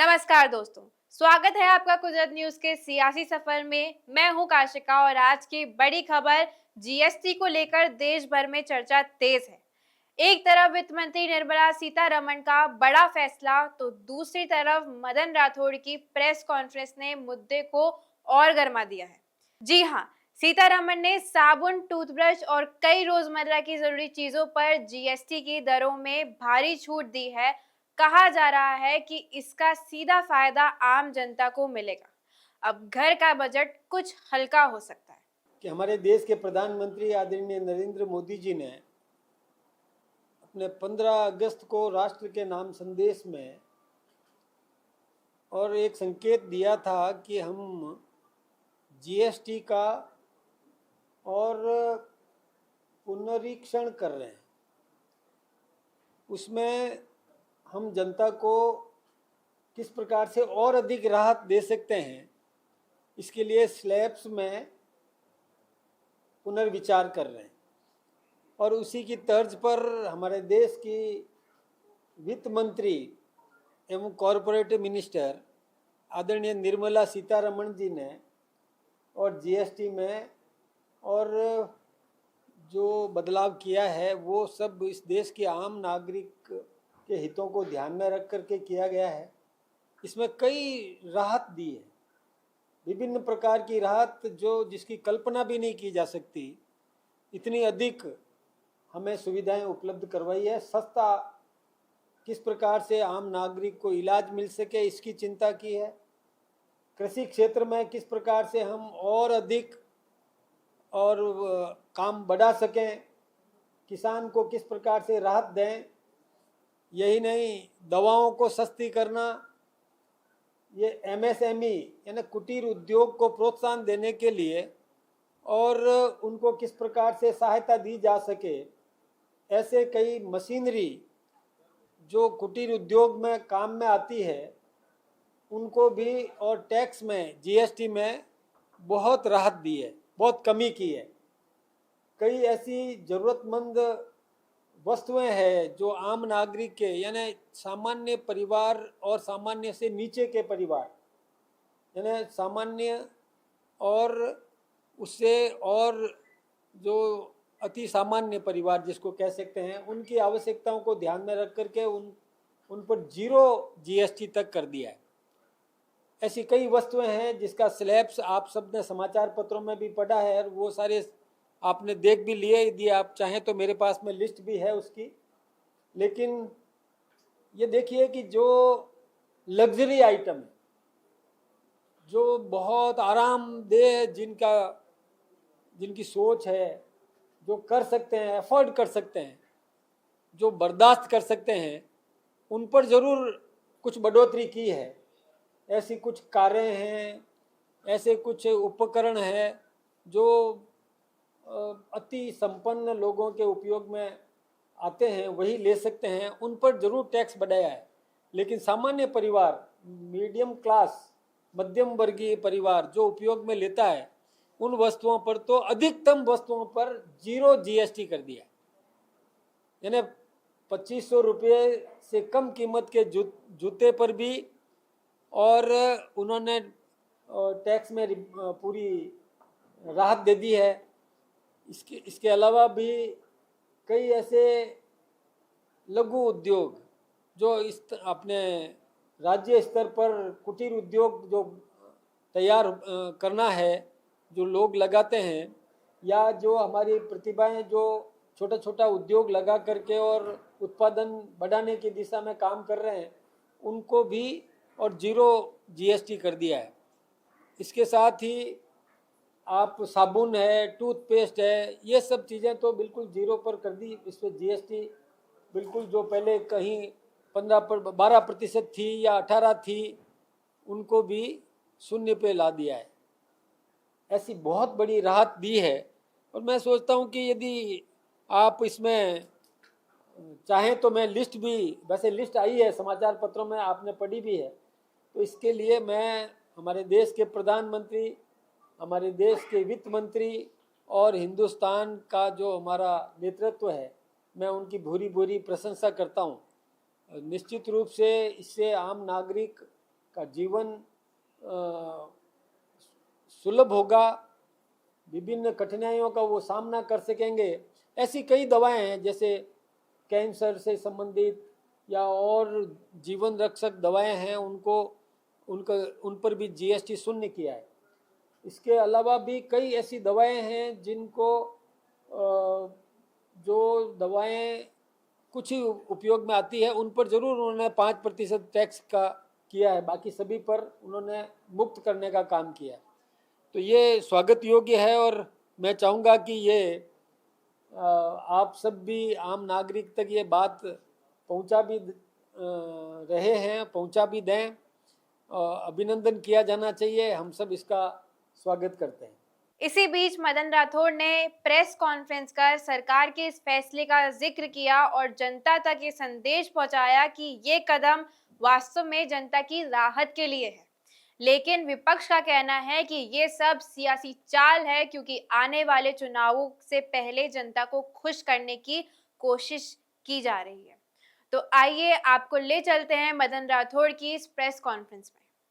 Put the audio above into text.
नमस्कार दोस्तों, स्वागत है आपका कुदरत न्यूज के सियासी सफर में। मैं हूं काशिका और आज की बड़ी खबर जीएसटी को लेकर देश भर में चर्चा तेज है। एक तरफ वित्त मंत्री निर्मला सीतारमण का बड़ा फैसला तो दूसरी तरफ मदन राठौड़ की प्रेस कॉन्फ्रेंस ने मुद्दे को और गर्मा दिया है। जी हाँ, सीतारमण ने साबुन, टूथब्रश और कई रोजमर्रा की जरूरी चीजों पर जीएसटी की दरों में भारी छूट दी है। कहा जा रहा है कि इसका सीधा फायदा आम जनता को मिलेगा। अब घर का बजट कुछ हल्का हो सकता है कि हमारे देश के प्रधानमंत्री आदरणीय नरेंद्र मोदी जी ने अपने 15 अगस्त को राष्ट्र के नाम संदेश में और एक संकेत दिया था कि हम जीएसटी का और पुनरीक्षण कर रहे हैं। उसमें हम जनता को किस प्रकार से और अधिक राहत दे सकते हैं, इसके लिए स्लैब्स में पुनर्विचार कर रहे हैं। और उसी की तर्ज पर हमारे देश की वित्त मंत्री एवं कॉरपोरेट मिनिस्टर आदरणीय निर्मला सीतारमण जी ने और जीएसटी में और जो बदलाव किया है वो सब इस देश के आम नागरिक के हितों को ध्यान में रख करके किया गया है। इसमें कई राहत दी है, विभिन्न प्रकार की राहत जो जिसकी कल्पना भी नहीं की जा सकती, इतनी अधिक हमें सुविधाएं उपलब्ध करवाई है। सस्ता किस प्रकार से आम नागरिक को इलाज मिल सके इसकी चिंता की है। कृषि क्षेत्र में किस प्रकार से हम और अधिक और काम बढ़ा सकें, किसान को किस प्रकार से राहत दें। यही नहीं, दवाओं को सस्ती करना, ये एमएसएमई यानी कुटीर उद्योग को प्रोत्साहन देने के लिए और उनको किस प्रकार से सहायता दी जा सके, ऐसे कई मशीनरी जो कुटीर उद्योग में काम में आती है उनको भी और टैक्स में जीएसटी में बहुत राहत दी है, बहुत कमी की है। कई ऐसी ज़रूरतमंद वस्तुएं हैं जो आम नागरिक के यानी सामान्य परिवार और सामान्य से नीचे के परिवार यानी सामान्य और उससे और जो अति सामान्य परिवार जिसको कह सकते हैं, उनकी आवश्यकताओं को ध्यान में रख करके उन पर जीरो जीएसटी तक कर दिया है। ऐसी कई वस्तुएं हैं जिसका स्लैब्स आप सब ने समाचार पत्रों में भी पढ़ा है और वो सारे आपने देख भी लिए। यदि आप चाहें तो मेरे पास में लिस्ट भी है उसकी। लेकिन ये देखिए कि जो लग्जरी आइटम है, जो बहुत आरामदेह जिनकी सोच है, जो कर सकते हैं, अफोर्ड कर सकते हैं, जो बर्दाश्त कर सकते हैं, उन पर ज़रूर कुछ बढ़ोतरी की है। ऐसी कुछ कारें हैं, ऐसे कुछ उपकरण हैं जो अति संपन्न लोगों के उपयोग में आते हैं, वही ले सकते हैं, उन पर जरूर टैक्स बढ़ाया है। लेकिन सामान्य परिवार, मीडियम क्लास, मध्यम वर्गीय परिवार जो उपयोग में लेता है, उन वस्तुओं पर तो अधिकतम वस्तुओं पर जीरो जीएसटी कर दिया। यानी 2500 रुपये से कम कीमत के जूते पर भी और उन्होंने टैक्स में पूरी राहत दे दी है। इसके अलावा भी कई ऐसे लघु उद्योग जो इस अपने राज्य स्तर पर कुटीर उद्योग जो तैयार करना है, जो लोग लगाते हैं, या जो हमारी प्रतिभाएं जो छोटा छोटा उद्योग लगा करके और उत्पादन बढ़ाने की दिशा में काम कर रहे हैं, उनको भी और जीरो जीएसटी कर दिया है। इसके साथ ही आप साबुन है, टूथपेस्ट है, ये सब चीज़ें तो बिल्कुल जीरो पर कर दी। इस पर जीएसटी बिल्कुल जो पहले कहीं 12% थी या 18 थी, उनको भी शून्य पे ला दिया है। ऐसी बहुत बड़ी राहत दी है। और मैं सोचता हूँ कि यदि आप इसमें चाहें तो मैं लिस्ट भी, वैसे लिस्ट आई है समाचार पत्रों में, आपने पढ़ी भी है, तो इसके लिए मैं हमारे देश के प्रधानमंत्री, हमारे देश के वित्त मंत्री और हिंदुस्तान का जो हमारा नेतृत्व है, मैं उनकी भूरी भूरी प्रशंसा करता हूँ। निश्चित रूप से इससे आम नागरिक का जीवन अ, सुलभ होगा, विभिन्न कठिनाइयों का वो सामना कर सकेंगे। ऐसी कई दवाएं हैं, जैसे कैंसर से संबंधित या और जीवन रक्षक दवाएं हैं, उन पर भी जीएसटी शून्य किया है। इसके अलावा भी कई ऐसी दवाएं हैं जिनको जो दवाएं कुछ ही उपयोग में आती है उन पर जरूर उन्होंने 5% टैक्स का किया है, बाकी सभी पर उन्होंने मुक्त करने का काम किया है। तो ये स्वागत योग्य है और मैं चाहूँगा कि ये आप सब भी आम नागरिक तक ये बात पहुँचा भी रहे हैं, पहुँचा भी दें। अभिनंदन किया जाना चाहिए, हम सब इसका स्वागत करते हैं। इसी बीच मदन राठौड़ ने प्रेस कॉन्फ्रेंस कर सरकार के इस फैसले का जिक्र किया और जनता तक ये संदेश पहुंचाया कि ये कदम वास्तव में जनता की राहत के लिए है। लेकिन विपक्ष का कहना है कि ये सब सियासी चाल है, क्योंकि आने वाले चुनावों से पहले जनता को खुश करने की कोशिश की जा रही है। तो आइए आपको ले चलते हैं मदन राठौड़ की इस प्रेस कॉन्फ्रेंस में।